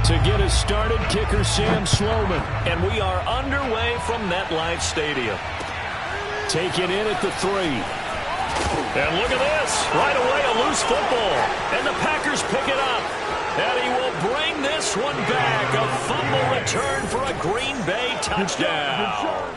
To get us started, kicker Sam Sloman. And we are underway from MetLife Stadium. Taken in at the 3. And look at this. Right away, a loose football. And the Packers pick it up. And he will bring this one back. A fumble return for a Green Bay touchdown.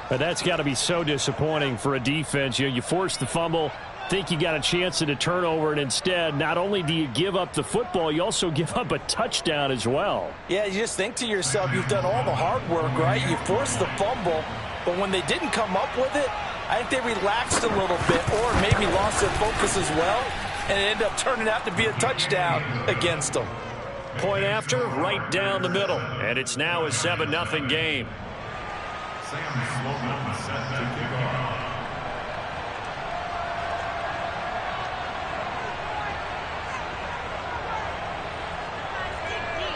But that's got to be so disappointing for a defense. You force the fumble, think you got a chance at a turnover, and instead, not only do you give up the football, you also give up a touchdown as well. Yeah, you just think to yourself, you've done all the hard work, right? You forced the fumble, but when they didn't come up with it, I think they relaxed a little bit or maybe lost their focus as well, and it ended up turning out to be a touchdown against them. Point after, right down the middle, and it's now a 7-0 game. Sam Sloman set to kick off.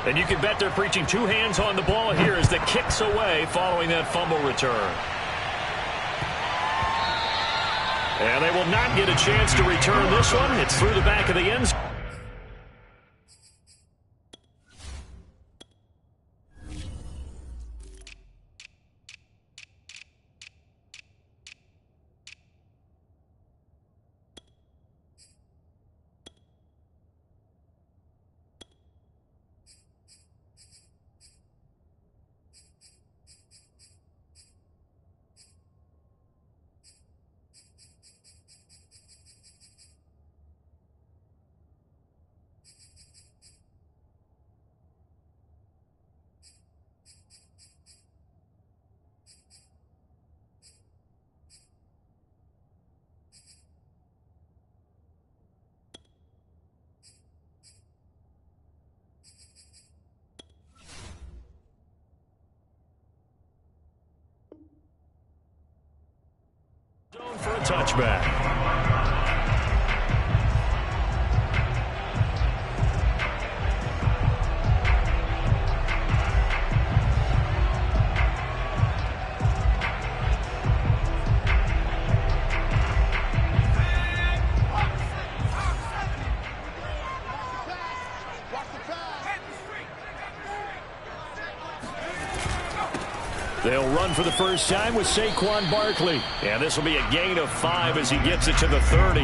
And you can bet they're preaching 2 hands on the ball here as the kick's away following that fumble return. And they will not get a chance to return this one. It's through the back of the end zone. For a touchback. They'll run for the first time with Saquon Barkley. And this will be a gain of 5 as he gets it to the 30.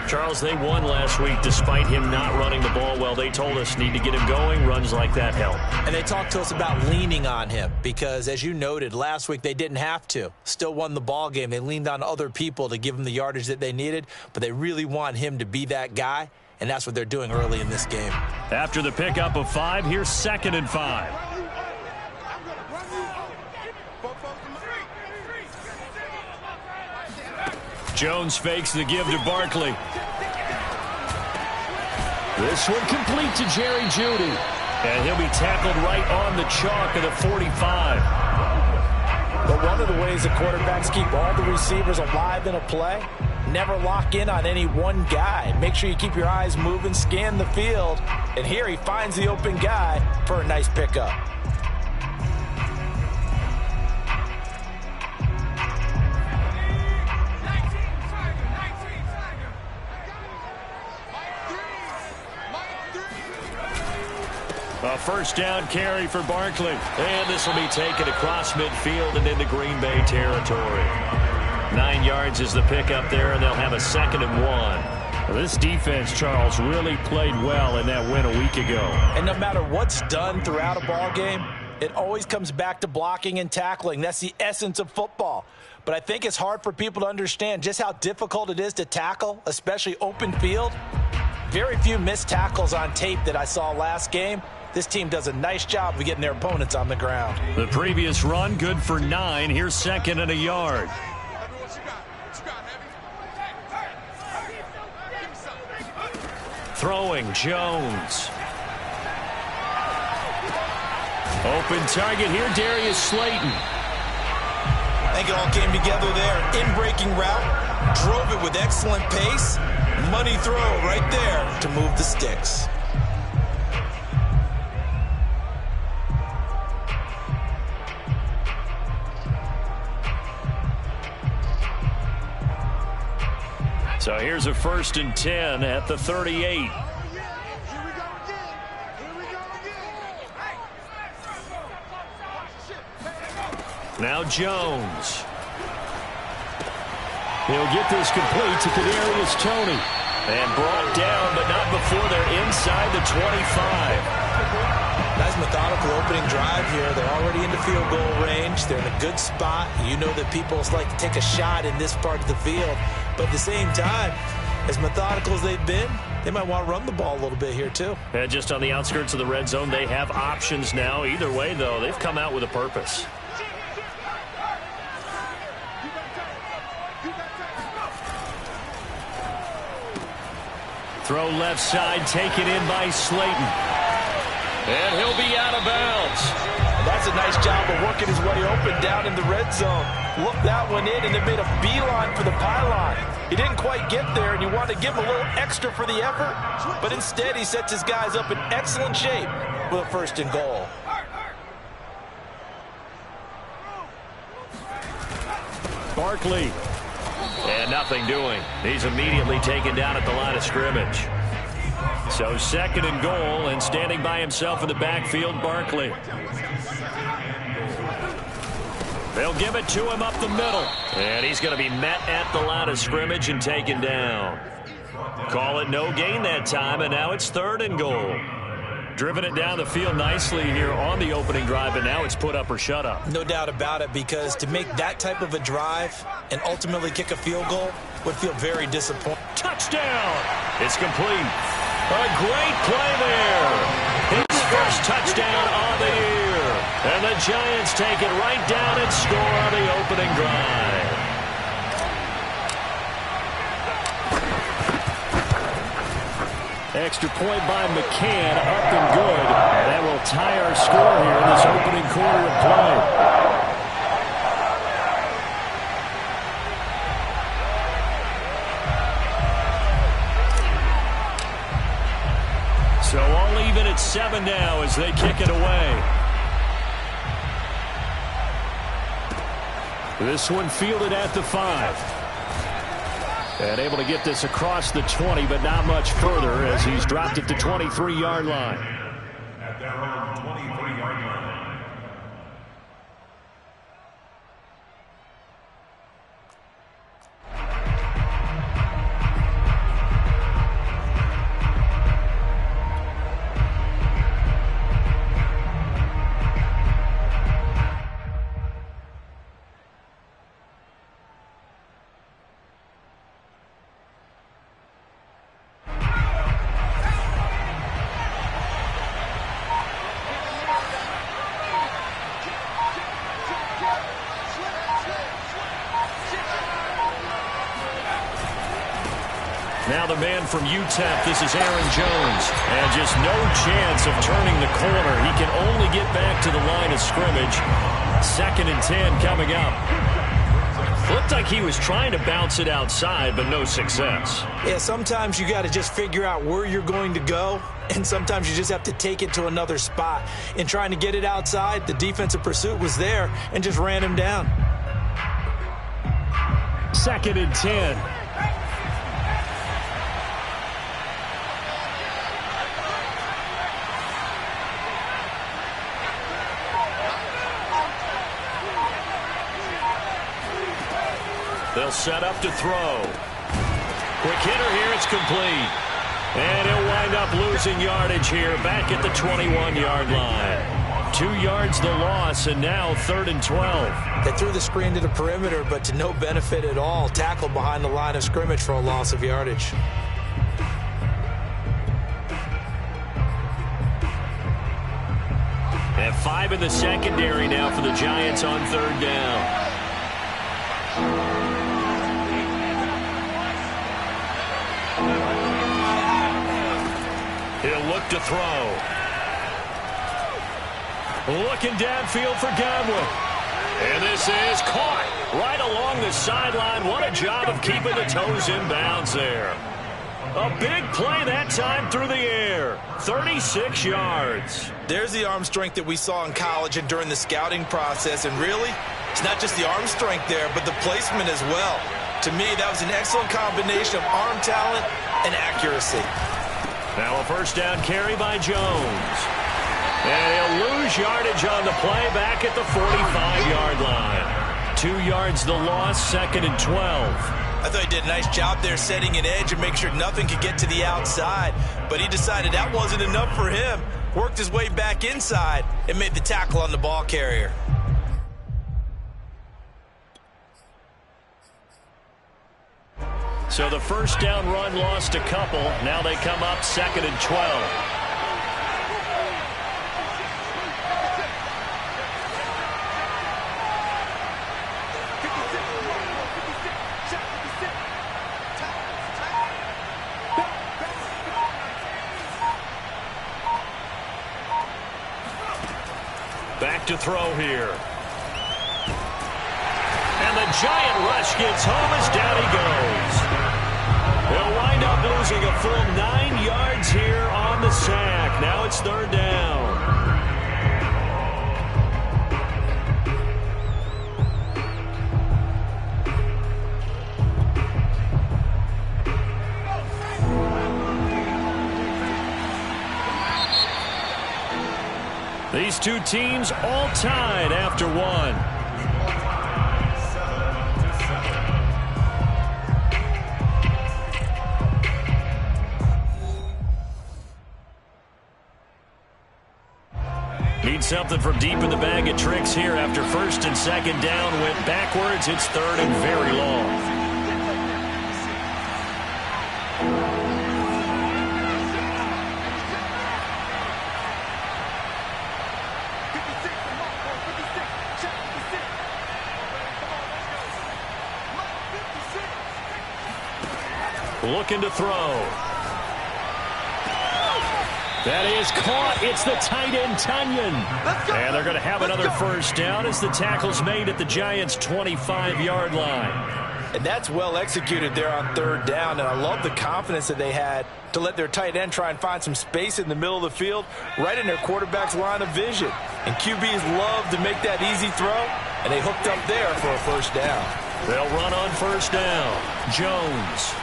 Charles, they won last week despite him not running the ball well. They told us need to get him going. Runs like that help. And they talked to us about leaning on him because, as you noted, last week they didn't have to. Still won the ball game. They leaned on other people to give them the yardage that they needed, but they really want him to be that guy, and that's what they're doing early in this game. After the pickup of 5, here's 2nd and 5. Jones fakes the give to Barkley. This one complete to Jerry Jeudy. And he'll be tackled right on the chalk of the 45. But one of the ways the quarterbacks keep all the receivers alive in a play, never lock in on any one guy. Make sure you keep your eyes moving, scan the field. And here he finds the open guy for a nice pickup. A first down carry for Barkley. And this will be taken across midfield and into Green Bay territory. 9 yards is the pickup there, and they'll have a 2nd and 1. This defense, Charles, really played well in that win a week ago. And no matter what's done throughout a ball game, it always comes back to blocking and tackling. That's the essence of football. But I think it's hard for people to understand just how difficult it is to tackle, especially open field. Very few missed tackles on tape that I saw last game. This team does a nice job of getting their opponents on the ground. The previous run, good for 9. Here's 2nd and a yard. Throwing, Jones. Open target here, Darius Slayton. I think it all came together there. In-breaking route, drove it with excellent pace. Money throw right there to move the sticks. So here's a 1st and 10 at the 38. Now Jones. He'll get this complete to Kadarius Toney. And brought down, but not before they're inside the 25. Nice methodical opening drive here. They're already into field goal range. They're in a good spot. You know that people like to take a shot in this part of the field. But at the same time, as methodical as they've been, they might want to run the ball a little bit here too. And just on the outskirts of the red zone, they have options now. Either way, though, they've come out with a purpose. Throw left side, taken in by Slayton. And he'll be out of bounds. That's a nice job of working his way open down in the red zone. Looked that one in and then made a beeline for the pylon. He didn't quite get there, and you want to give him a little extra for the effort. But instead, he sets his guys up in excellent shape with a 1st and goal. Barkley. And nothing doing. He's immediately taken down at the line of scrimmage. So 2nd and goal, and standing by himself in the backfield, Barkley. They'll give it to him up the middle. And he's going to be met at the line of scrimmage and taken down. Call it no gain that time, and now it's 3rd and goal. Driven it down the field nicely here on the opening drive, and now it's put up or shut up. No doubt about it, because to make that type of a drive and ultimately kick a field goal would feel very disappointing. Touchdown! It's complete. A great play there. His first touchdown on the year. And the Giants take it right down and score on the opening drive. Extra point by McCann, up and good. And that will tie our score here in this opening quarter of play. So all even at 7 now as they kick it away. This one fielded at the 5. And able to get this across the 20, but not much further as he's dropped it to 23-yard line. At their own 23-yard line. Now the man from UTEP, this is Aaron Jones. And just no chance of turning the corner. He can only get back to the line of scrimmage. 2nd and 10 coming up. Looked like he was trying to bounce it outside, but no success. Yeah, sometimes you got to just figure out where you're going to go, and sometimes you just have to take it to another spot. In trying to get it outside, the defensive pursuit was there and just ran him down. 2nd and 10. They'll set up to throw. Quick hitter here, it's complete. And he'll wind up losing yardage here back at the 21-yard line. 2 yards the loss, and now 3rd and 12. They threw the screen to the perimeter, but to no benefit at all. Tackled behind the line of scrimmage for a loss of yardage. And 5 in the secondary now for the Giants on 3rd down. He'll look to throw. Looking downfield for Godwin. And this is caught right along the sideline. What a job of keeping the toes in bounds there. A big play that time through the air. 36 yards. There's the arm strength that we saw in college and during the scouting process. And really, it's not just the arm strength there, but the placement as well. To me, that was an excellent combination of arm talent and accuracy. Now a first down carry by Jones. And he'll lose yardage on the play back at the 45-yard line. 2 yards the loss, 2nd and 12. I thought he did a nice job there setting an edge and make sure nothing could get to the outside. But he decided that wasn't enough for him. Worked his way back inside and made the tackle on the ball carrier. So the first down run lost a couple. Now they come up 2nd and 12. Back to throw here. And the giant rush gets home as down he goes. They'll wind up losing a full 9 yards here on the sack. Now it's 3rd down. These two teams all tied after one. Need something from deep in the bag of tricks here after 1st and 2nd down went backwards. It's 3rd and very long. Looking to throw. That is caught. It's the tight end, Tunyon. And they're going to have another first down as the tackle's made at the Giants' 25-yard line. And that's well executed there on 3rd down. And I love the confidence that they had to let their tight end try and find some space in the middle of the field, right in their quarterback's line of vision. And QBs love to make that easy throw, and they hooked up there for a first down. They'll run on first down. Jones.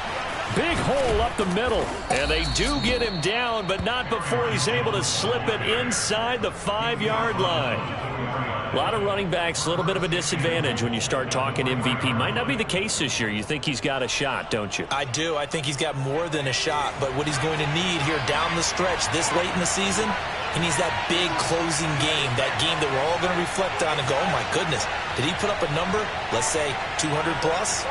Big hole up the middle, and they do get him down, but not before he's able to slip it inside the 5-yard line. A lot of running backs, a little bit of a disadvantage when you start talking MVP. Might not be the case this year. You think he's got a shot, don't you? I do. I think he's got more than a shot, but what he's going to need here down the stretch this late in the season, he needs that big closing game, that game that we're all going to reflect on and go, oh, my goodness, did he put up a number, let's say 200 plus?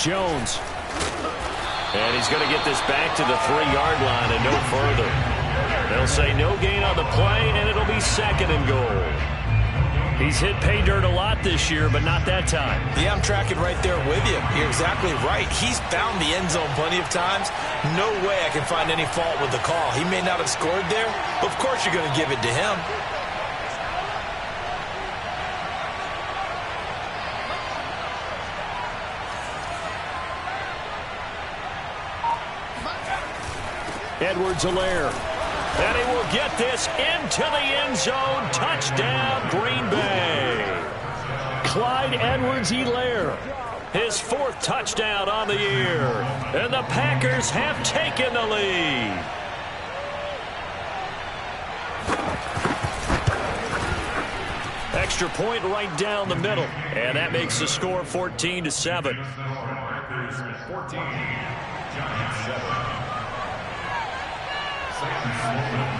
Jones. And he's going to get this back to the 3-yard line and no further. They'll say no gain on the play, and it'll be 2nd and goal. He's hit pay dirt a lot this year, but not that time. Yeah, I'm tracking right there with you. You're exactly right. He's found the end zone plenty of times. No way I can find any fault with the call. He may not have scored there, but of course you're going to give it to him. Edwards-Helaire. And he will get this into the end zone. Touchdown, Green Bay. Clyde Edwards-Helaire. His 4th touchdown on the year. And the Packers have taken the lead. Extra point right down the middle. And that makes the score 14-7.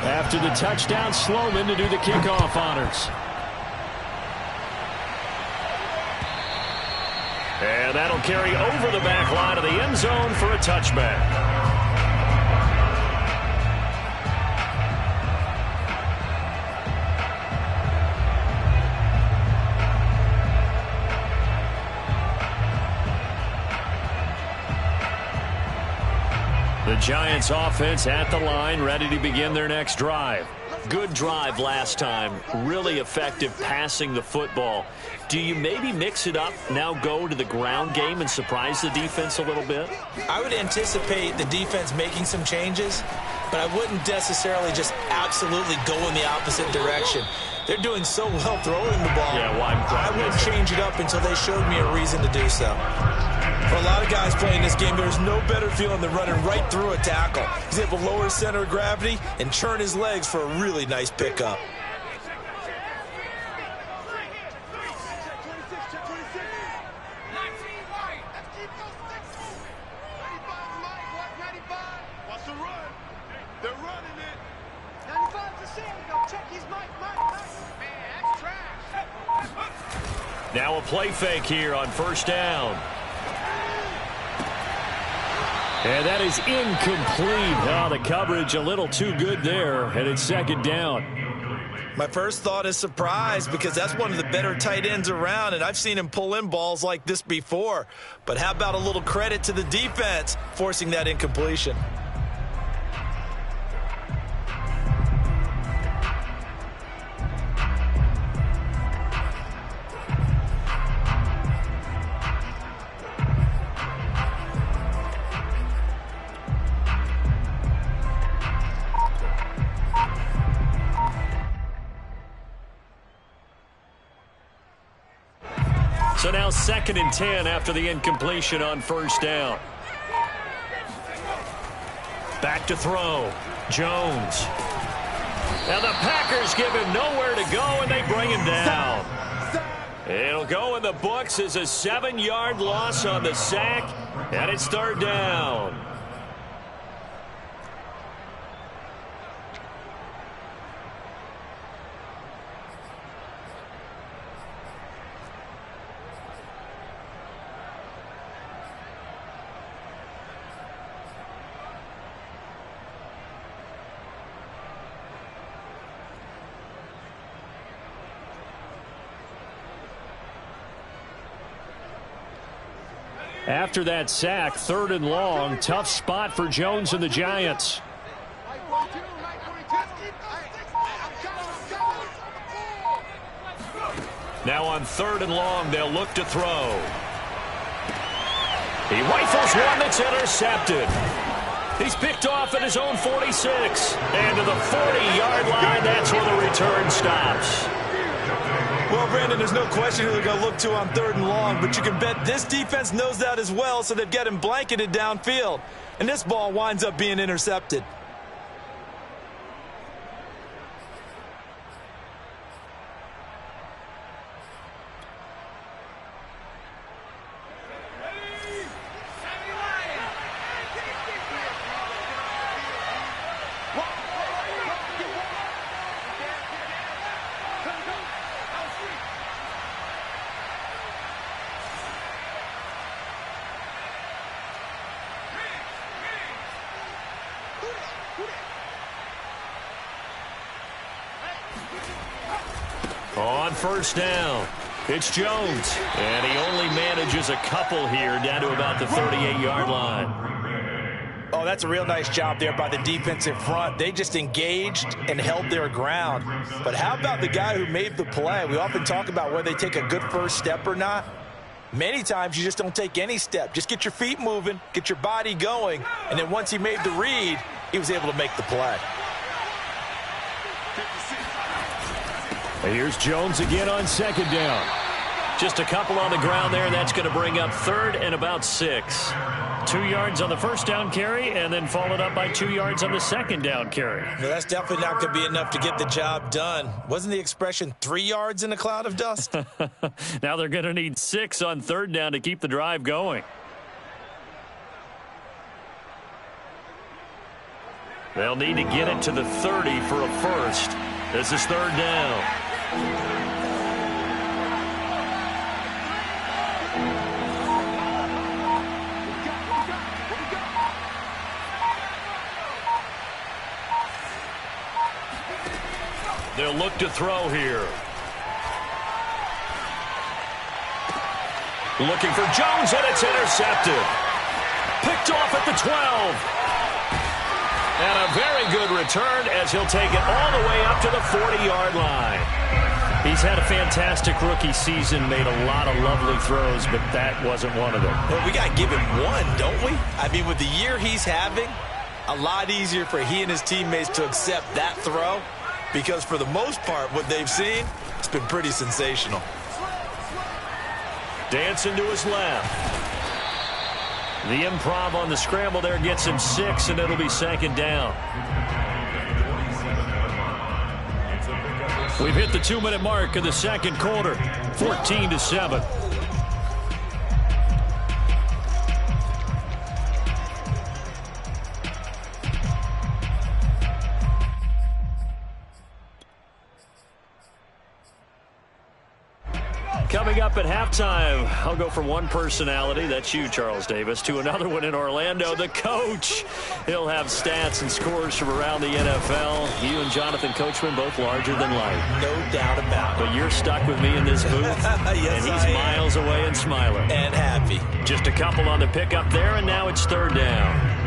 After the touchdown, Sloman to do the kickoff honors. And that'll carry over the back line of the end zone for a touchback. The Giants offense at the line, ready to begin their next drive. Good drive last time. Really effective passing the football. Do you maybe mix it up, now go to the ground game and surprise the defense a little bit? I would anticipate the defense making some changes. but I wouldn't necessarily just absolutely go in the opposite direction. They're doing so well throwing the ball. Yeah, well, I wouldn't change it up until they showed me a reason to do so. For a lot of guys playing this game, there's no better feeling than running right through a tackle. He's able to lower his center of gravity and churn his legs for a really nice pickup. Now a play fake here on first down. And that is incomplete. Oh, the coverage a little too good there, and it's second down. My first thought is surprise, because that's one of the better tight ends around, and I've seen him pull in balls like this before. But how about a little credit to the defense forcing that incompletion? So now 2nd and 10 after the incompletion on first down. Back to throw. Jones. And the Packers give him nowhere to go, and they bring him down. It'll go in the books as a 7-yard loss on the sack, and it's third down. After that sack, 3rd and long, tough spot for Jones and the Giants. Now on 3rd and long, they'll look to throw. He rifles one that's intercepted. He's picked off at his own 46. And to the 40-yard line, that's where the return stops. Well, Brandon, there's no question who they're going to look to on 3rd and long, but you can bet this defense knows that as well, so they've got him blanketed downfield. And this ball winds up being intercepted. On first down, it's Jones. And he only manages a couple here down to about the 38-yard line. Oh, that's a real nice job there by the defensive front. They just engaged and held their ground. But how about the guy who made the play? We often talk about whether they take a good first step or not. Many times you just don't take any step. Just get your feet moving, get your body going, and then once he made the read, he was able to make the play. Here's Jones again on 2nd down. Just a couple on the ground there, and that's going to bring up 3rd and about 6. 2 yards on the first down carry, and then followed up by 2 yards on the 2nd down carry. Well, that's definitely not going to be enough to get the job done. Wasn't the expression 3 yards in a cloud of dust? Now they're going to need 6 on 3rd down to keep the drive going. They'll need to get it to the 30 for a first. This is 3rd down. They'll look to throw here. Looking for Jones, and it's intercepted. Picked off at the 12. And a very good return as he'll take it all the way up to the 40-yard line. He's had a fantastic rookie season, made a lot of lovely throws, but that wasn't one of them. Well, we got to give him one, don't we? I mean, with the year he's having, A lot easier for he and his teammates to accept that throw because for the most part, what they've seen, it's been pretty sensational. Dancing to his left. The improv on the scramble there gets him 6, and it'll be second down. We've hit the 2-minute mark of the second quarter, 14-7. Coming up at halftime, I'll go from one personality, that's you, Charles Davis, to another one in Orlando, the coach. He'll have stats and scores from around the NFL. You and Jonathan Coachman both larger than life. No doubt about it. But you're stuck with me in this booth, yes, and he's miles away and smiling. And happy. Just a couple on the pickup there, and now it's third down.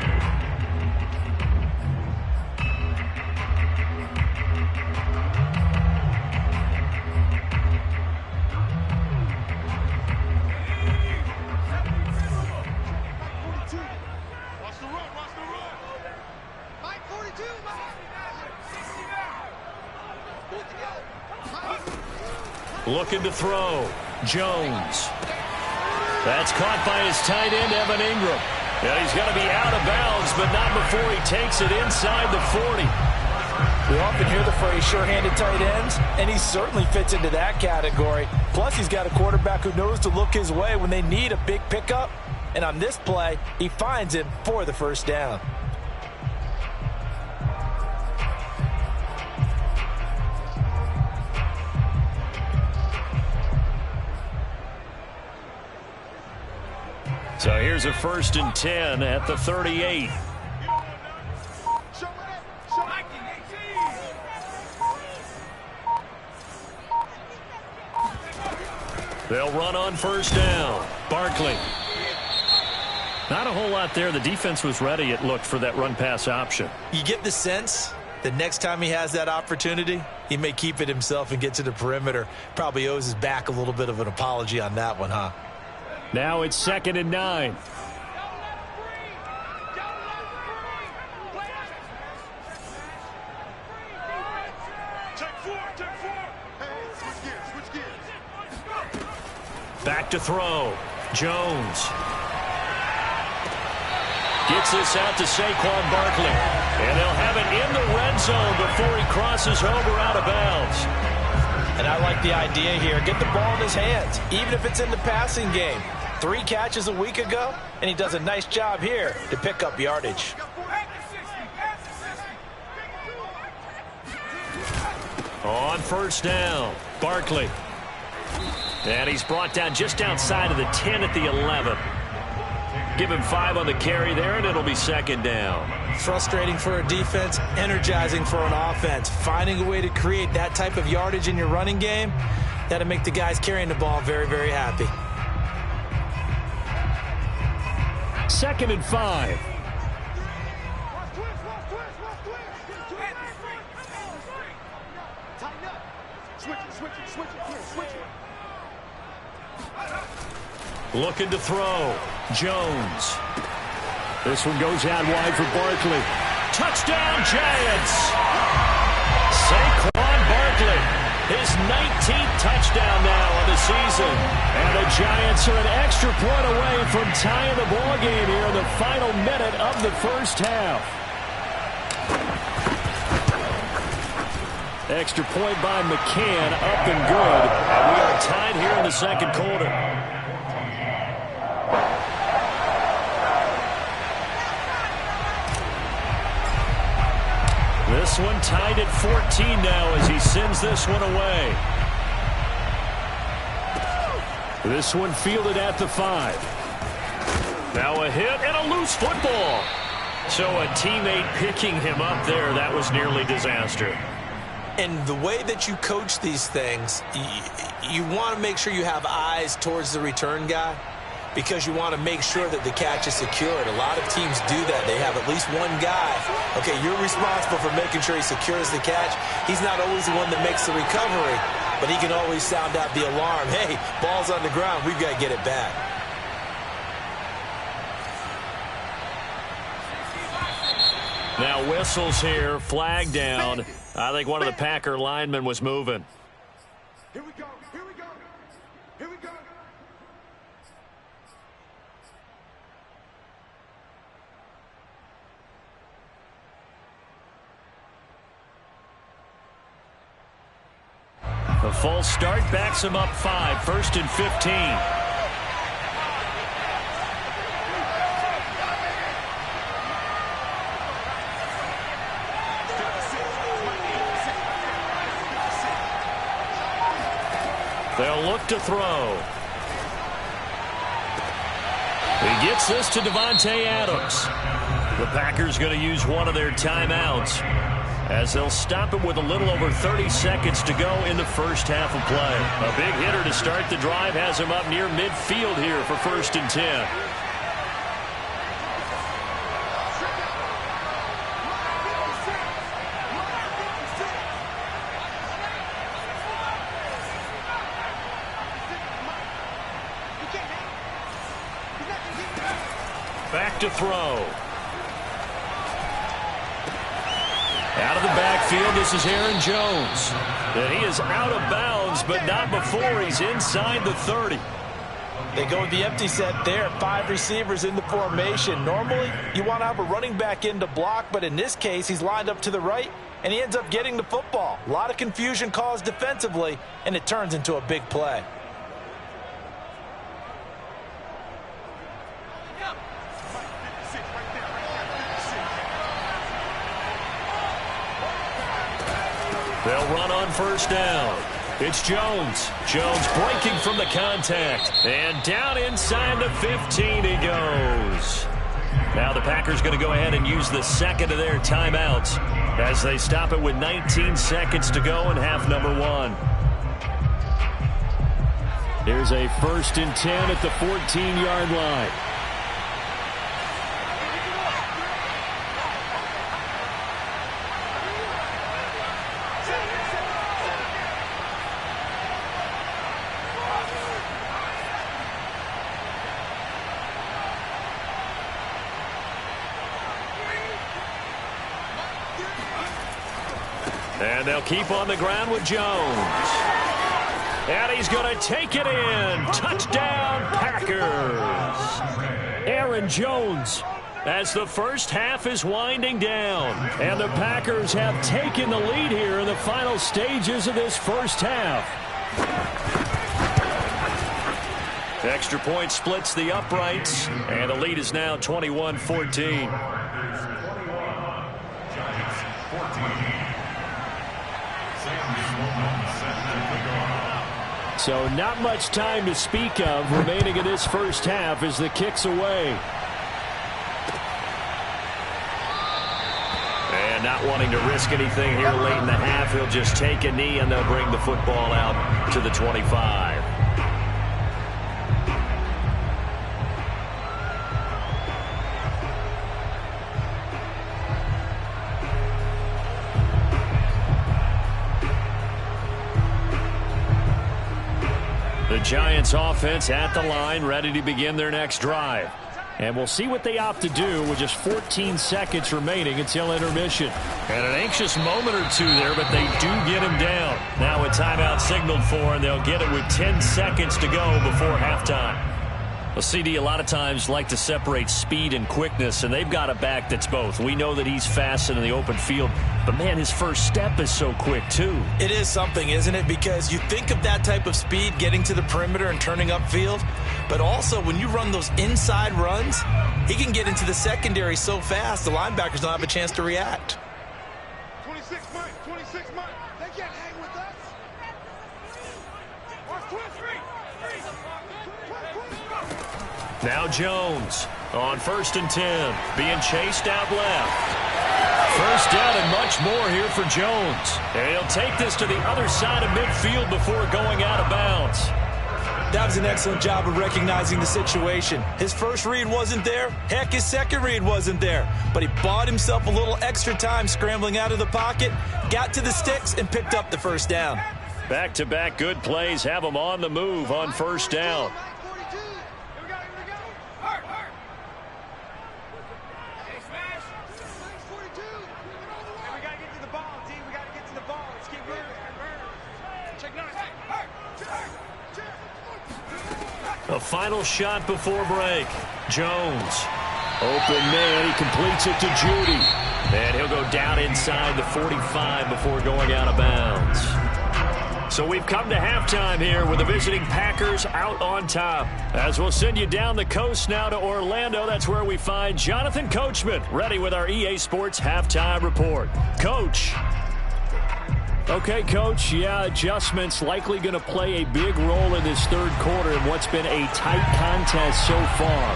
Looking to throw. Jones. That's caught by his tight end, Evan Ingram. And he's going to be out of bounds, but not before he takes it inside the 40. We often hear the phrase sure-handed tight ends, and he certainly fits into that category. Plus, he's got a quarterback who knows to look his way when they need a big pickup. And on this play, he finds him for the first down. So here's a 1st and 10 at the 38. They'll run on first down. Barkley. Not a whole lot there. The defense was ready, it looked, for that run-pass option. You get the sense that next time he has that opportunity, he may keep it himself and get to the perimeter. Probably owes his back a little bit of an apology on that one, huh? Now it's 2nd and 9. Back to throw. Jones. Gets this out to Saquon Barkley. And they'll have it in the red zone before he crosses over out of bounds. And I like the idea here. Get the ball in his hands, even if it's in the passing game. 3 catches a week ago, and he does a nice job here to pick up yardage. On first down, Barkley. And he's brought down just outside of the 10 at the 11. Give him 5 on the carry there, and it'll be second down. Frustrating for a defense, energizing for an offense. Finding a way to create that type of yardage in your running game, that'll make the guys carrying the ball very, very happy. 2nd and 5. Looking to throw. Jones. This one goes out wide for Barkley. Touchdown, Giants! Saquon Barkley, his 19th touchdown now of the season. And the Giants are an extra point away from tying the ball game here in the final minute of the first half. Extra point by McCann, up and good. And we are tied here in the second quarter. This one tied at 14 now as he sends this one away. This one fielded at the 5. Now a hit and a loose football. So a teammate picking him up there, that was nearly disaster. And the way that you coach these things, you want to make sure you have eyes towards the return guy because you want to make sure that the catch is secured. A lot of teams do that. They have at least one guy. Okay, you're responsible for making sure he secures the catch. He's not always the one that makes the recovery, but he can always sound out the alarm. Hey, ball's on the ground. We've got to get it back. The whistle's here. Flag down. I think one of the Packer linemen was moving. Here we go. Here we go. Here we go. The false start backs him up 5. 1st and 15. They'll look to throw. He gets this to Davante Adams. The Packers going to use one of their timeouts as they'll stop it with a little over 30 seconds to go in the first half of play. A big hitter to start the drive has him up near midfield here for 1st and 10. Back to throw. Out of the backfield, this is Aaron Jones. And he is out of bounds, but not before he's inside the 30. They go with the empty set there. 5 receivers in the formation. Normally, you want to have a running back in to block, but in this case, he's lined up to the right, and he ends up getting the football. A lot of confusion caused defensively, and it turns into a big play. They'll run on 1st down. It's Jones. Jones breaking from the contact. And down inside the 15 he goes. Now the Packers going to go ahead and use the second of their timeouts as they stop it with 19 seconds to go in half number 1. Here's a 1st and 10 at the 14-yard line. And they'll keep on the ground with Jones. And he's going to take it in. Touchdown, Packers. Aaron Jones as the first half is winding down. And the Packers have taken the lead here in the final stages of this first half. The extra point splits the uprights. And the lead is now 21-14. So not much time to speak of remaining in this first half as the kick's away. And not wanting to risk anything here late in the half, he'll just take a knee and they'll bring the football out to the 25. The Giants offense at the line, ready to begin their next drive. And we'll see what they opt to do with just 14 seconds remaining until intermission. And an anxious moment or two there, but they do get him down. Now a timeout signaled for, and they'll get it with 10 seconds to go before halftime. Well, CD, a lot of times like to separate speed and quickness, and they've got a back that's both. We know that he's fast in the open field, but, man, his first step is so quick, too. It is something, isn't it? Because you think of that type of speed getting to the perimeter and turning upfield, but also when you run those inside runs, he can get into the secondary so fast the linebackers don't have a chance to react. 26 Mike, 26 Mike. They can't hang with us. Now Jones on 1st and 10, being chased out left. First down and much more here for Jones. And he'll take this to the other side of midfield before going out of bounds. That was an excellent job of recognizing the situation. His first read wasn't there. Heck, his second read wasn't there. But he bought himself a little extra time scrambling out of the pocket, got to the sticks, and picked up the first down. Back-to-back good plays have him on the move on first down. A final shot before break. Jones. Open man. He completes it to Judy. And he'll go down inside the 45 before going out of bounds. So we've come to halftime here with the visiting Packers out on top. As we'll send you down the coast now to Orlando, that's where we find Jonathan Coachman ready with our EA Sports Halftime Report. Coach. Okay, Coach, yeah, adjustments likely going to play a big role in this third quarter in what's been a tight contest so far.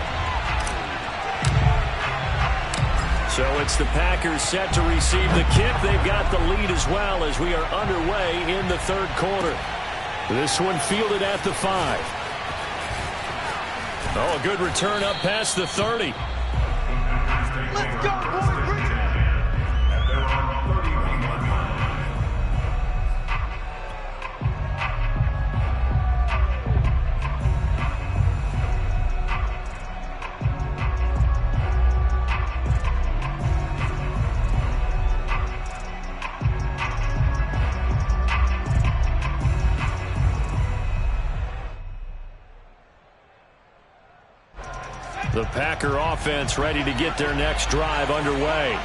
So it's the Packers set to receive the kick. They've got the lead as well as we are underway in the third quarter. This one fielded at the 5. Oh, a good return up past the 30. Let's go, boys. The Packer offense ready to get their next drive underway.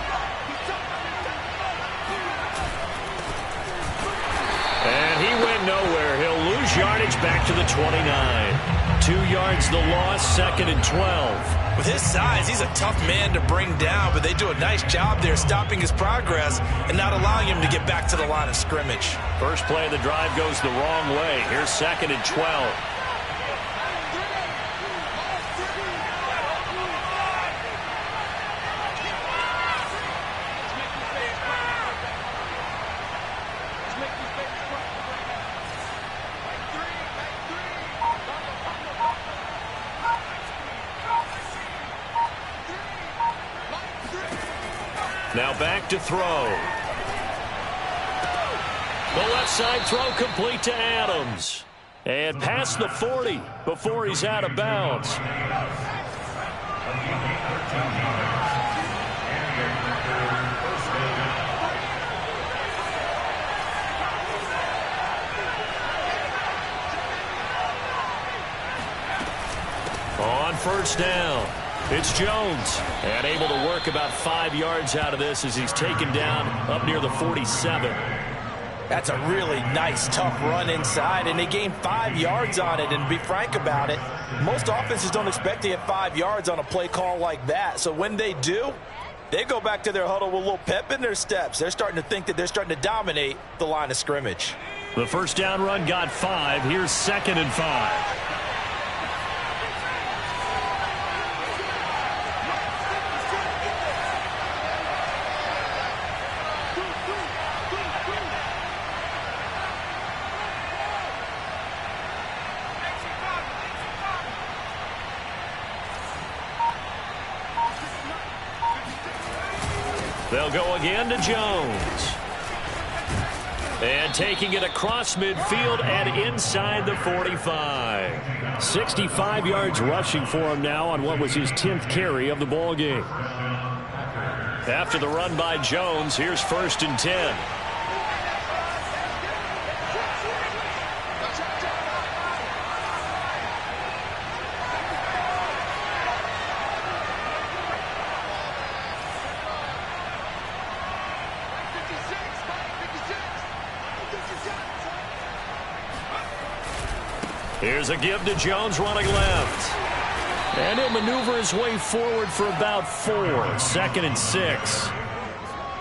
And he went nowhere. He'll lose yardage back to the 29. 2 yards the loss, 2nd and 12. With his size, he's a tough man to bring down, but they do a nice job there stopping his progress and not allowing him to get back to the line of scrimmage. First play of the drive goes the wrong way. Here's 2nd and 12. Now back to throw. The left side throw complete to Adams. And past the 40 before he's out of bounds. On first down. It's Jones, and able to work about 5 yards out of this as he's taken down up near the 47. That's a really nice, tough run inside, and they gained 5 yards on it. And to be frank about it, most offenses don't expect to get 5 yards on a play call like that. So when they do, they go back to their huddle with a little pep in their steps. They're starting to think that they're starting to dominate the line of scrimmage. The first down run got 5. Here's 2nd and 5. They'll go again to Jones. And taking it across midfield and inside the 45. 65 yards rushing for him now on what was his 10th carry of the ball game. After the run by Jones, here's 1st and 10. Here's a give to Jones running left. And he'll maneuver his way forward for about 4. 2nd and 6.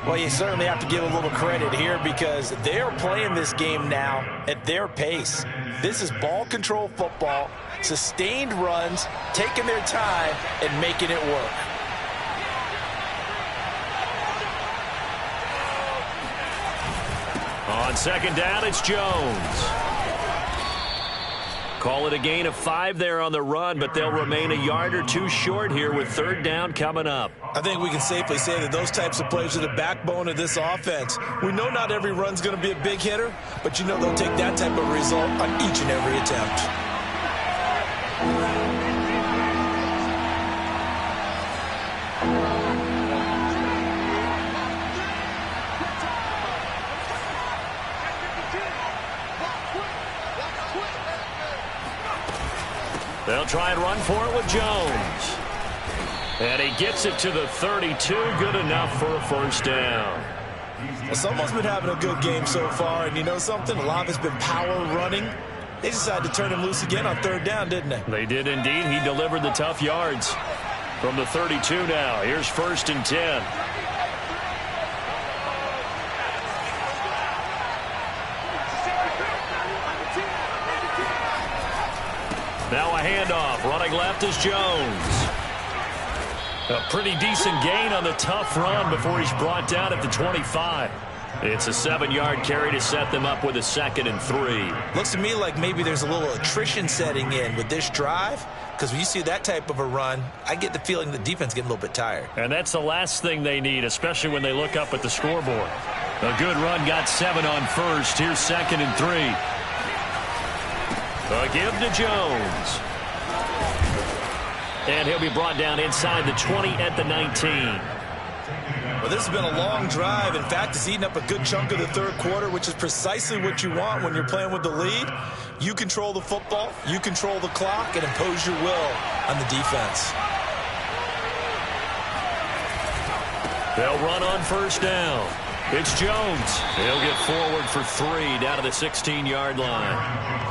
Well, you certainly have to give a little credit here because they're playing this game now at their pace. This is ball control football, sustained runs, taking their time and making it work. On 2nd down, it's Jones. Call it a gain of 5 there on the run, but they'll remain a yard or 2 short here with 3rd down coming up. I think we can safely say that those types of plays are the backbone of this offense. We know not every run's going to be a big hitter, but you know they'll take that type of result on each and every attempt. They'll try and run for it with Jones. And he gets it to the 32. Good enough for a first down. Well, someone's been having a good game so far, and you know something? A lot of it's been power running. They decided to turn him loose again on third down, didn't they? They did indeed. He delivered the tough yards. From the 32 now. Here's 1st and 10. Now a handoff. Running left is Jones. A pretty decent gain on the tough run before he's brought down at the 25. It's a 7-yard carry to set them up with a 2nd and 3. Looks to me like maybe there's a little attrition setting in with this drive, because when you see that type of a run, I get the feeling the defense getting a little bit tired. And that's the last thing they need, especially when they look up at the scoreboard. A good run got 7 on first. Here's 2nd and 3. A give to Jones. And he'll be brought down inside the 20 at the 19. Well, this has been a long drive. In fact, it's eaten up a good chunk of the third quarter, which is precisely what you want when you're playing with the lead. You control the football, you control the clock, and impose your will on the defense. They'll run on first down. It's Jones. He'll get forward for 3 down to the 16-yard line.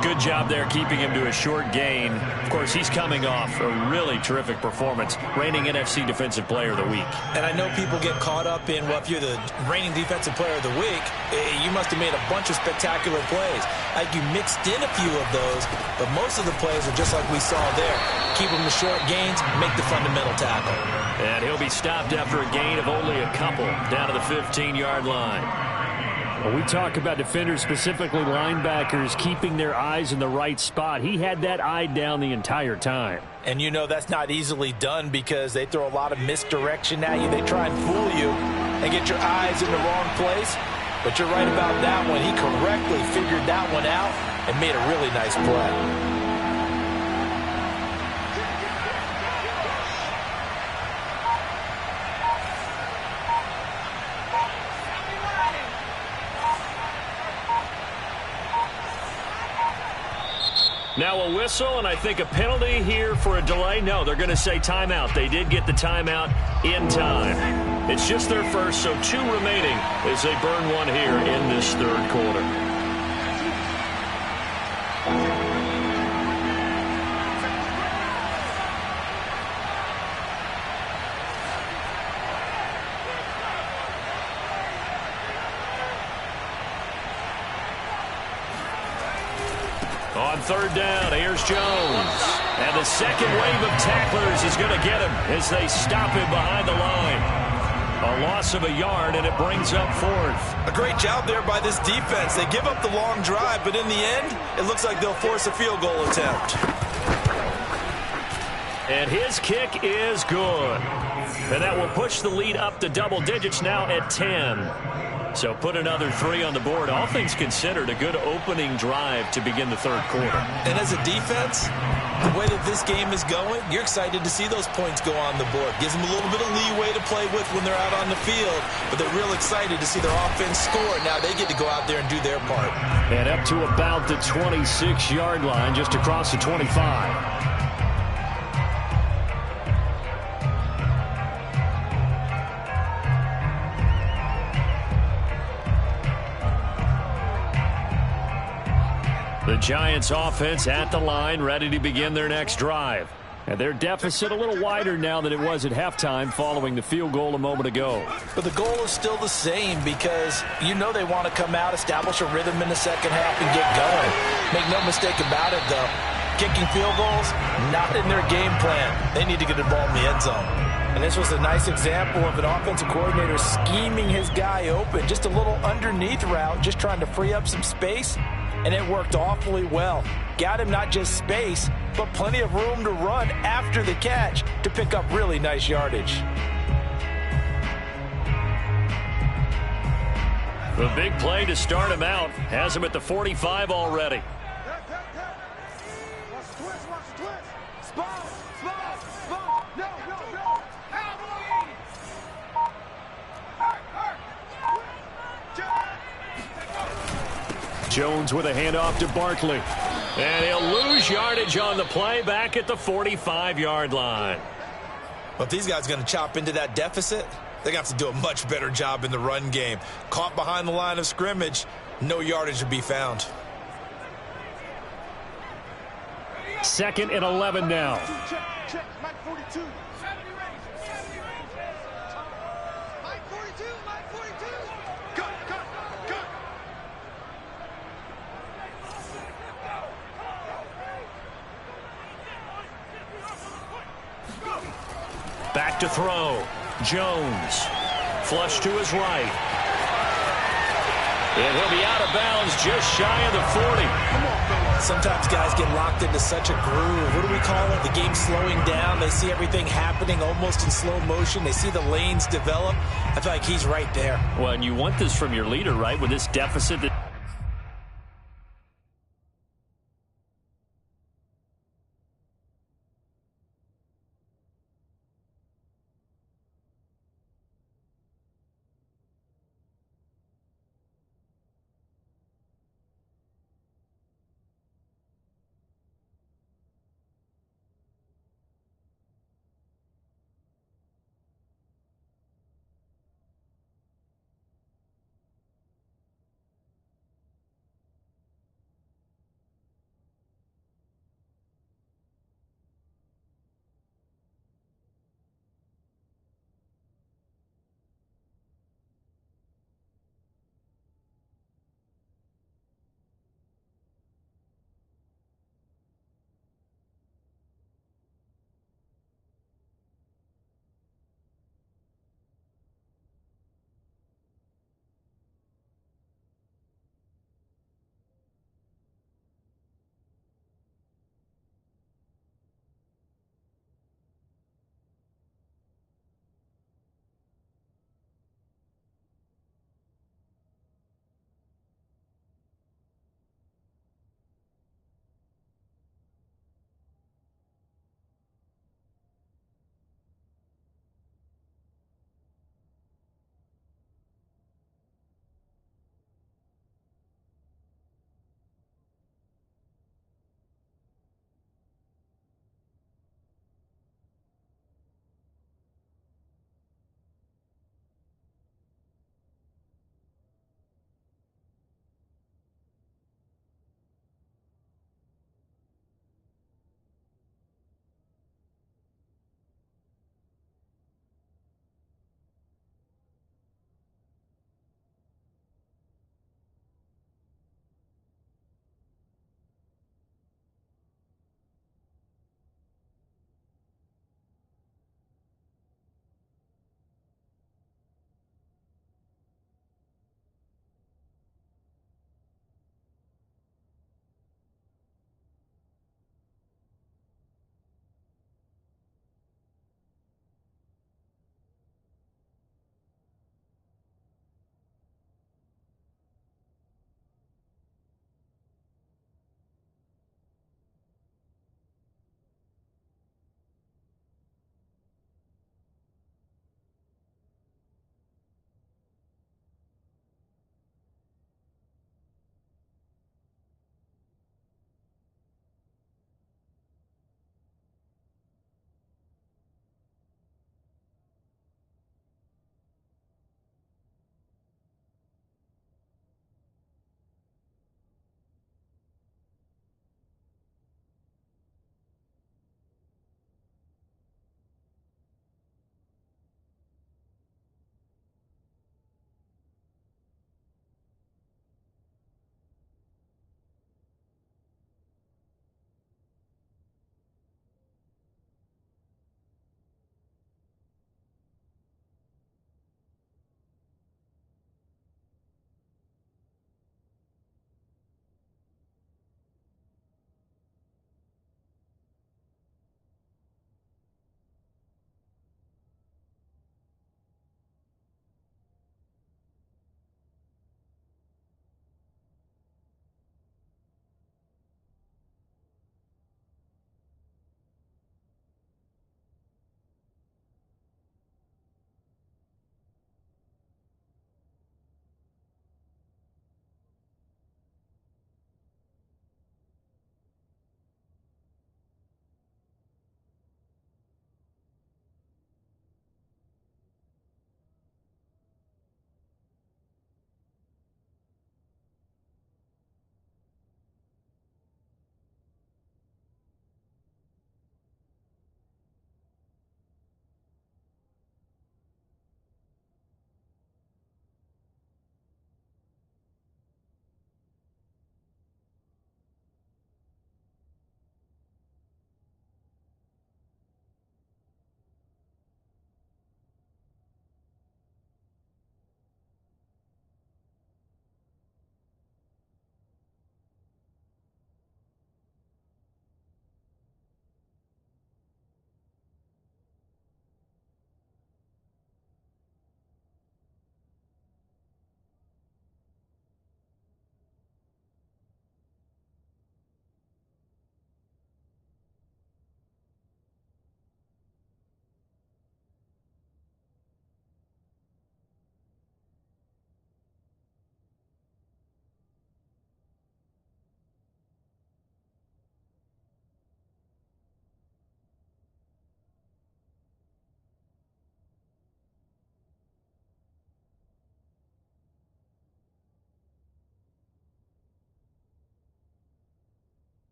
Good job there keeping him to a short gain. Of course, he's coming off a really terrific performance, reigning NFC Defensive Player of the Week. And I know people get caught up in, well, if you're the reigning Defensive Player of the Week, you must have made a bunch of spectacular plays. Like you mixed in a few of those, but most of the plays are just like we saw there. Keep them to short gains, make the fundamental tackle. And he'll be stopped after a gain of only a couple down to the 15-yard line. Well, we talk about defenders, specifically linebackers, keeping their eyes in the right spot. He had that eye down the entire time. And you know that's not easily done because they throw a lot of misdirection at you. They try and fool you and get your eyes in the wrong place. But you're right about that one. He correctly figured that one out and made a really nice play. Now a whistle, and I think a penalty here for a delay. No, they're going to say timeout. They did get the timeout in time. It's just their first, so 2 remaining as they burn one here in this third quarter. On third down, here's Jones. And the second wave of tacklers is going to get him as they stop him behind the line. A loss of a yard, and it brings up 4th. A great job there by this defense. They give up the long drive, but in the end, it looks like they'll force a field goal attempt. And his kick is good. And that will push the lead up to double digits now at 10. So put another 3 on the board. All things considered, a good opening drive to begin the third quarter. And as a defense, the way that this game is going, you're excited to see those points go on the board. Gives them a little bit of leeway to play with when they're out on the field, but they're real excited to see their offense score. Now they get to go out there and do their part. And up to about the 26-yard line, just across the 25. The Giants offense at the line, ready to begin their next drive. And their deficit a little wider now than it was at halftime following the field goal a moment ago. But the goal is still the same because you know they want to come out, establish a rhythm in the second half, and get going. Make no mistake about it, though. Kicking field goals, not in their game plan. They need to get the ball in the end zone. And this was a nice example of an offensive coordinator scheming his guy open. Just a little underneath route, just trying to free up some space. And it worked awfully well. Got him not just space, but plenty of room to run after the catch to pick up really nice yardage. The big play to start him out has him at the 45 already. Jones with a handoff to Barkley. And he'll lose yardage on the play back at the 45-yard line. Well, if these guys are going to chop into that deficit, they're going to have to do a much better job in the run game. Caught behind the line of scrimmage, no yardage to be found. 2nd and 11 now. Check, Mike 42. Mike 42, Mike 42. Cut. Back to throw. Jones. Flush to his right. And he'll be out of bounds just shy of the 40. Sometimes guys get locked into such a groove. What do we call it? The game slowing down. They see everything happening almost in slow motion. They see the lanes develop. I feel like he's right there. Well, and you want this from your leader, right, with this deficit that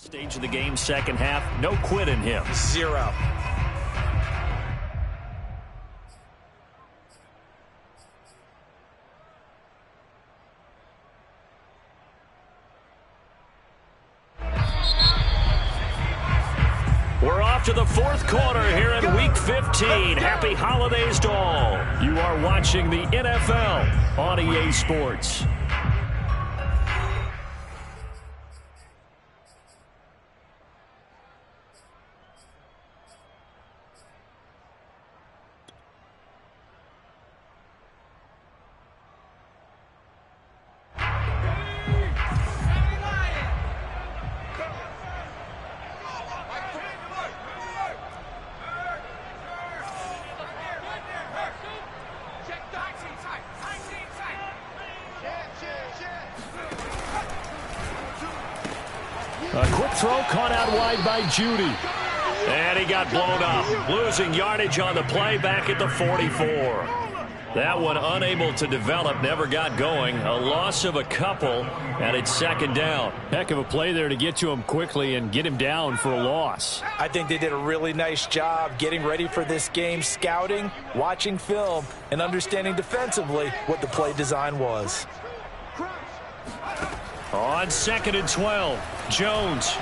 Stage of the game, second half, no quit in him. 0. We're off to the fourth quarter here in Week 15. Happy holidays to all. You are watching the NFL on EA Sports. A quick throw caught out wide by Judy. And he got blown up, losing yardage on the play back at the 44. That one unable to develop, never got going. A loss of a couple, and it's second down. Heck of a play there to get to him quickly and get him down for a loss. I think they did a really nice job getting ready for this game, scouting, watching film, and understanding defensively what the play design was. On 2nd and 12, Jones.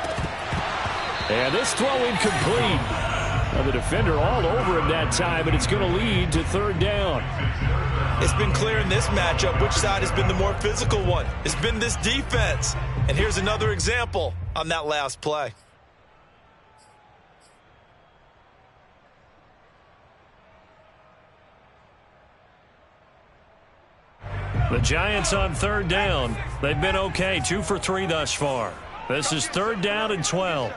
And this throw incomplete. Well, the defender all over him that time, and it's going to lead to third down. It's been clear in this matchup which side has been the more physical one. It's been this defense. And here's another example on that last play. The Giants on third down. They've been okay, 2 for 3 thus far. This is third down and 12.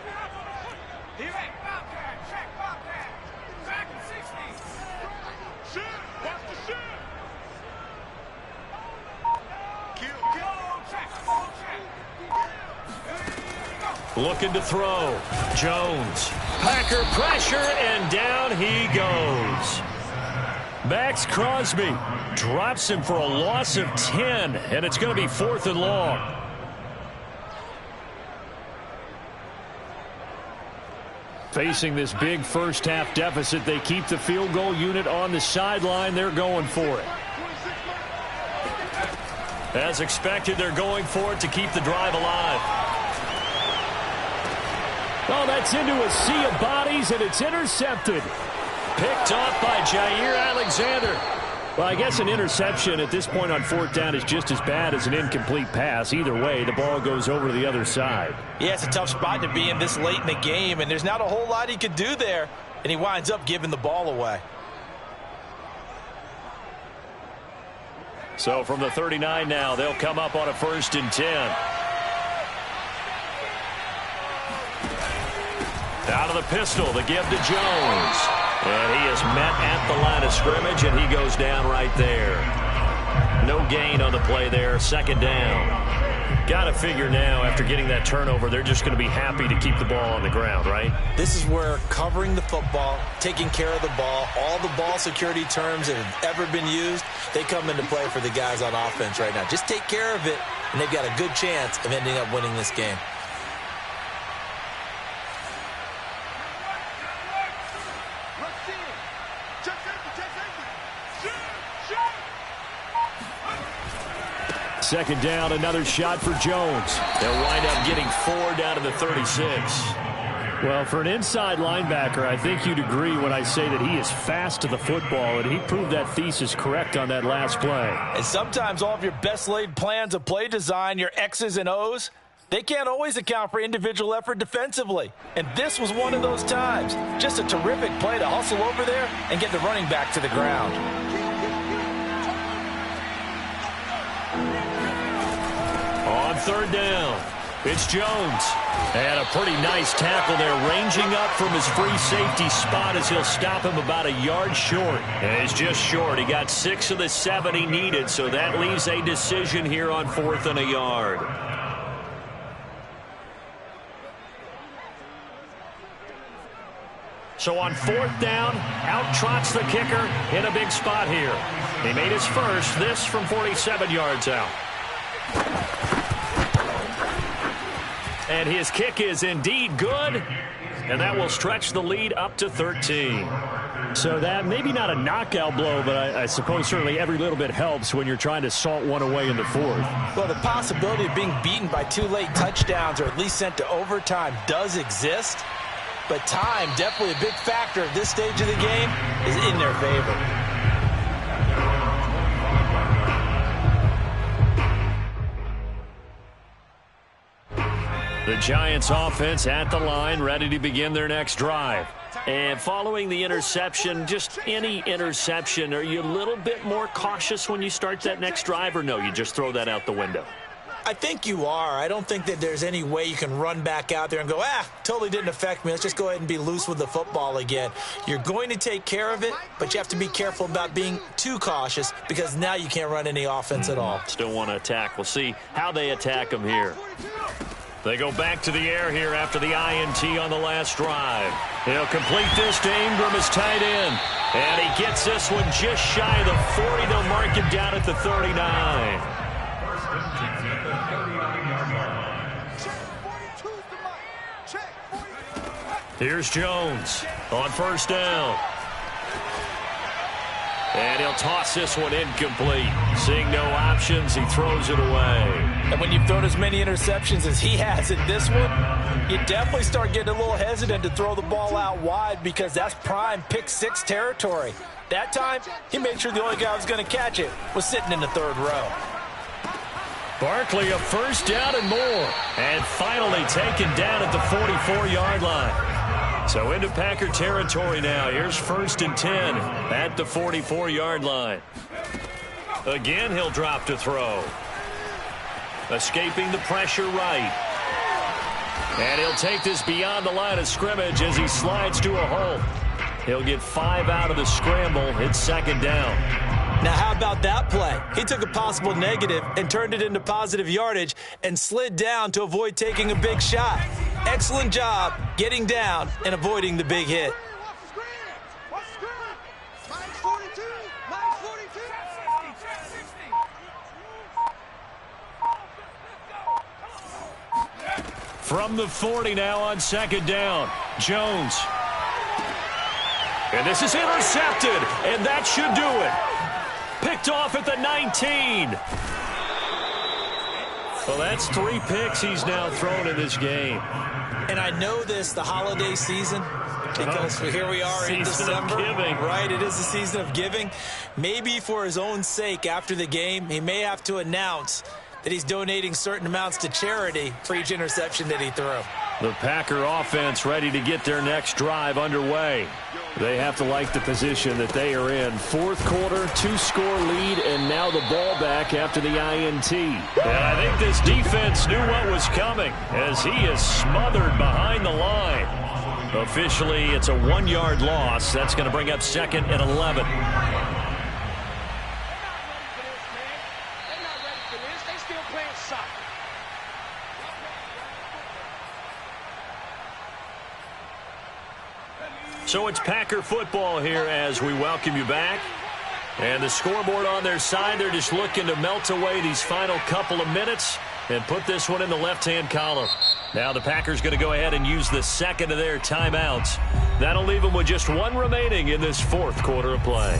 Looking to throw. Jones. Packer pressure, and down he goes. Max Crosby drops him for a loss of 10, and it's going to be 4th and long. Facing this big first-half deficit, they keep the field goal unit on the sideline. They're going for it. As expected, they're going for it to keep the drive alive. Oh, that's into a sea of bodies, and it's intercepted. Picked off by Jair Alexander. Well, I guess an interception at this point on fourth down is just as bad as an incomplete pass. Either way, the ball goes over to the other side. Yeah, it's a tough spot to be in this late in the game, and there's not a whole lot he could do there, and he winds up giving the ball away. So from the 39 now, they'll come up on a 1st and 10. Out of the pistol, the give to Jones. And he is met at the line of scrimmage, and he goes down right there. No gain on the play there, 2nd down. Got to figure now, after getting that turnover, they're just going to be happy to keep the ball on the ground, right? This is where covering the football, taking care of the ball, all the ball security terms that have ever been used, they come into play for the guys on offense right now. Just take care of it, and they've got a good chance of ending up winning this game. Second down, another shot for Jones. They'll wind up getting 4 down to the 36. Well, for an inside linebacker, I think you'd agree when I say that he is fast to the football, and he proved that thesis correct on that last play. And sometimes all of your best laid plans of play design, your X's and O's, they can't always account for individual effort defensively. And this was one of those times. Just a terrific play to hustle over there and get the running back to the ground. On third down, it's Jones. And a pretty nice tackle there, ranging up from his free safety spot as he'll stop him about a yard short. And he's just short. He got 6 of the 7 he needed, so that leaves a decision here on 4th and a yard. So on 4th down, out trots the kicker in a big spot here. He made his first, this from 47 yards out. And his kick is indeed good. And that will stretch the lead up to 13. So that maybe not a knockout blow, but I suppose certainly every little bit helps when you're trying to salt one away in the fourth. Well, the possibility of being beaten by 2 late touchdowns or at least sent to overtime does exist. But time, definitely a big factor at this stage of the game, is in their favor. The Giants offense at the line, ready to begin their next drive. And following the interception, just any interception, are you a little bit more cautious when you start that next drive, or no, you just throw that out the window? I think you are. I don't think that there's any way you can run back out there and go, totally didn't affect me. Let's just go ahead and be loose with the football again. You're going to take care of it, but you have to be careful about being too cautious because now you can't run any offense at all. Still want to attack. We'll see how they attack them here. They go back to the air here after the INT on the last drive. He'll complete this to Ingram as tight end. And he gets this one just shy of the 40. They'll mark him down at the 39. Here's Jones on first down. And he'll toss this one incomplete. Seeing no options, he throws it away. And when you've thrown as many interceptions as he has in this one, you definitely start getting a little hesitant to throw the ball out wide because that's prime pick 6 territory. That time, he made sure the only guy who was going to catch it was sitting in the 3rd row. Barkley a first down and more. And finally taken down at the 44-yard line. So into Packer territory now. Here's 1st and 10 at the 44-yard line. Again, he'll drop to throw. Escaping the pressure right. And he'll take this beyond the line of scrimmage as he slides to a hole. He'll get 5 out of the scramble. It's 2nd down. Now, how about that play? He took a possible negative and turned it into positive yardage and slid down to avoid taking a big shot. Excellent job getting down and avoiding the big hit. From the 40 now on 2nd down. Jones. And this is intercepted, and that should do it. Picked off at the 19. Well, that's 3 picks he's now thrown in this game. And I know this, the holiday season, because here we are in December. Right, it is the season of giving. Maybe for his own sake after the game, he may have to announce that he's donating certain amounts to charity for each interception that he threw. The Packer offense ready to get their next drive underway. They have to like the position that they are in. 4th quarter, 2-score lead, and now the ball back after the INT. And I think this defense knew what was coming as he is smothered behind the line. Officially, it's a 1-yard loss. That's going to bring up 2nd and 11. So it's Packer football here as we welcome you back. And the scoreboard on their side, they're just looking to melt away these final couple of minutes and put this one in the left-hand column. Now the Packers going to go ahead and use the 2nd of their timeouts. That'll leave them with just 1 remaining in this 4th quarter of play.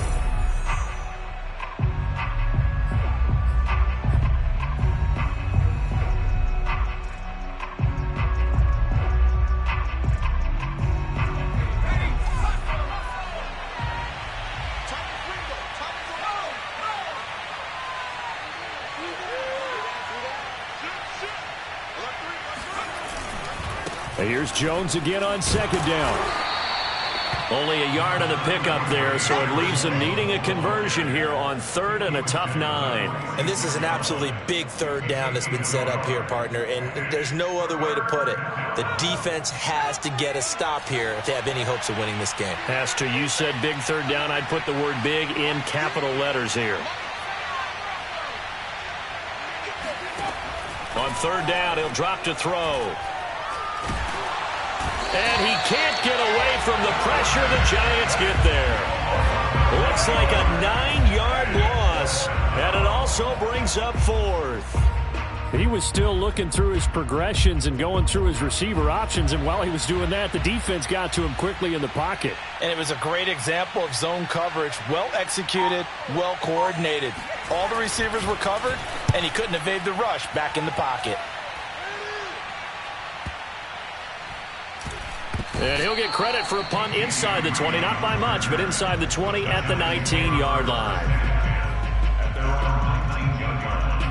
Here's Jones again on 2nd down. Only a yard on the pickup there, so it leaves them needing a conversion here on 3rd and a tough 9. And this is an absolutely big 3rd down that's been set up here, partner, and there's no other way to put it. The defense has to get a stop here if they have any hopes of winning this game. Has to. You said big 3rd down. I'd put the word big in capital letters here. On 3rd down, he'll drop to throw. And he can't get away from the pressure. The Giants get there. Looks like a 9-yard loss, and it also brings up 4th. He was still looking through his progressions and going through his receiver options, and while he was doing that, the defense got to him quickly in the pocket. And it was a great example of zone coverage, well executed, well coordinated. All the receivers were covered, and he couldn't evade the rush back in the pocket. And he'll get credit for a punt inside the 20, not by much, but inside the 20 at the 19-yard line. At their own 19-yard line.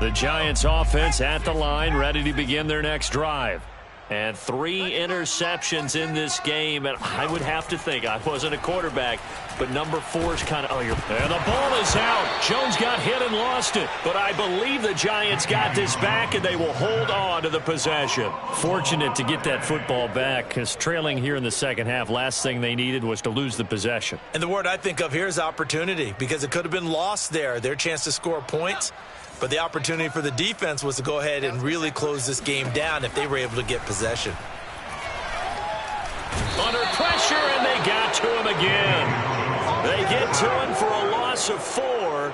The Giants offense at the line, ready to begin their next drive. And 3 interceptions in this game, and I would have to think, I wasn't a quarterback, but number 4 is kind of, and the ball is out. Jones got hit and lost it, but I believe the Giants got this back, and they will hold on to the possession. Fortunate to get that football back, because trailing here in the second half, last thing they needed was to lose the possession. And the word I think of here is opportunity, because it could have been lost there, their chance to score points. But the opportunity for the defense was to go ahead and really close this game down if they were able to get possession. Under pressure, and they got to him again. They get to him for a loss of 4.